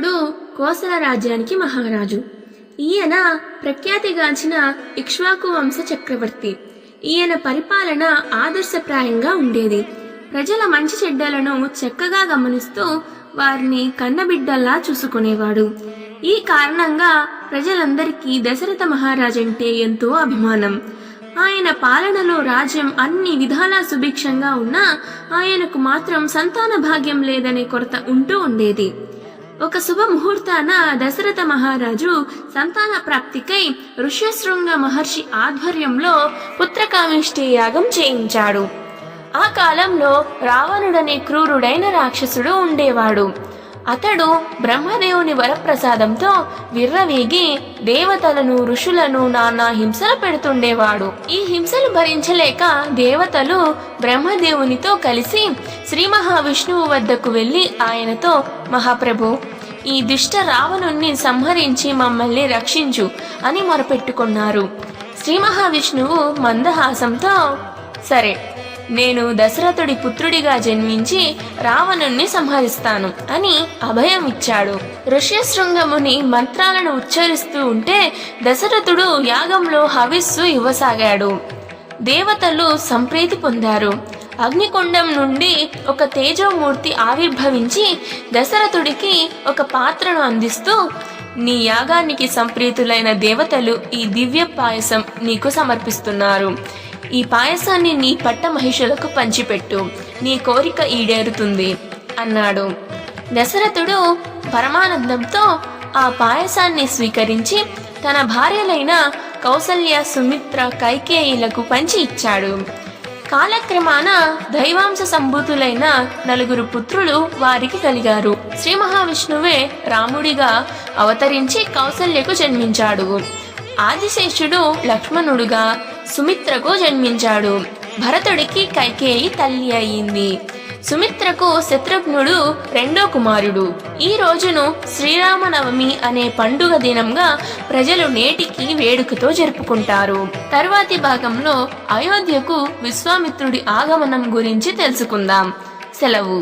దశరథుడు కోసల రాజ్యానికి మహారాజు. ఈయన ప్రఖ్యాతిగాంచిన ఇక్ష్వాకు వంశ చక్రవర్తి. ఈయన పరిపాలన ఆదర్శప్రాయంగా ఉండేది. ప్రజల మంచి చెడ్డలను చక్కగా గమనిస్తూ వారిని కన్నబిడ్డల్లా చూసుకునేవాడు. ఈ కారణంగా ప్రజలందరికీ దశరథ మహారాజంటే ఎంతో అభిమానం. ఆయన పాలనలో రాజ్యం అన్ని విధాలా సుభిక్షంగా ఉన్నా ఆయనకు మాత్రం సంతాన భాగ్యం లేదనే కొరత ఉంటూ ఉండేది. ఒక శుభముహూర్తాన దశరథ మహారాజు సంతాన ప్రాప్తికై ఋష్యశృంగ మహర్షి ఆధ్వర్యంలో పుత్రకామేష్టి యాగం చేయించాడు. ఆ కాలంలో రావణుడనే క్రూరుడైన రాక్షసుడు ఉండేవాడు. అతడు బ్రహ్మదేవుని వరప్రసాదంతో విర్రవీగి దేవతలను ఋషులను నానా హింసలు పెడుతుండేవాడు. ఈ హింసలు భరించలేక దేవతలు బ్రహ్మదేవునితో కలిసి శ్రీ మహావిష్ణువు వద్దకు వెళ్లి ఆయనతో, మహాప్రభు, ఈ దుష్ట రావణుణ్ణి సంహరించి మమ్మల్ని రక్షించు అని మొరపెట్టుకున్నారు. శ్రీ మహావిష్ణువు మందహాసంతో, సరే, నేను దశరథుడి పుత్రుడిగా జన్మించి రావణుణ్ణి సంహరిస్తాను అని అభయం ఇచ్చాడు. ఋష్యశృంగముని మంత్రాలను ఉచ్చరిస్తూ ఉంటే దశరథుడు యాగంలో హవిస్సు ఇవ్వసాగాడు. దేవతలు సంప్రీతి పొందారు. అగ్నికొండం నుండి ఒక తేజోమూర్తి ఆవిర్భవించి దశరథుడికి ఒక పాత్రను అందిస్తూ, నీ యాగానికి సంప్రీతులైన దేవతలు ఈ దివ్య పాయసం నీకు సమర్పిస్తున్నారు. ఈ పాయసాన్ని నీ పట్ట మహిషులకు పంచిపెట్టు, నీ కోరిక ఈడేరుతుంది అన్నాడు. దశరథుడు పరమానందంతో ఆ పాయసాన్ని స్వీకరించి తన భార్యలైన కౌసల్య, సుమిత్ర, కైకేయిలకు పంచి ఇచ్చాడు. కాలక్రమాన దైవాంశ సంభూతులైన 4 పుత్రులు వారికి కలిగారు. శ్రీ మహావిష్ణువే రాముడిగా అవతరించి కౌసల్యకు జన్మించాడు. ఆదిశేషుడు లక్ష్మణుడుగా సుమిత్రకు జన్మించాడు. భరతుడికి కైకేయి తల్లి అయింది. సుమిత్రకు శత్రుఘ్నుడు 2వ కుమారుడు. ఈ రోజును శ్రీరామనవమి అనే పండుగ దినంగా ప్రజలు నేటికి వేడుకతో జరుపుకుంటారు. తర్వాతి భాగంలో అయోధ్యకు విశ్వామిత్రుడి ఆగమనం గురించి తెలుసుకుందాం. సెలవు.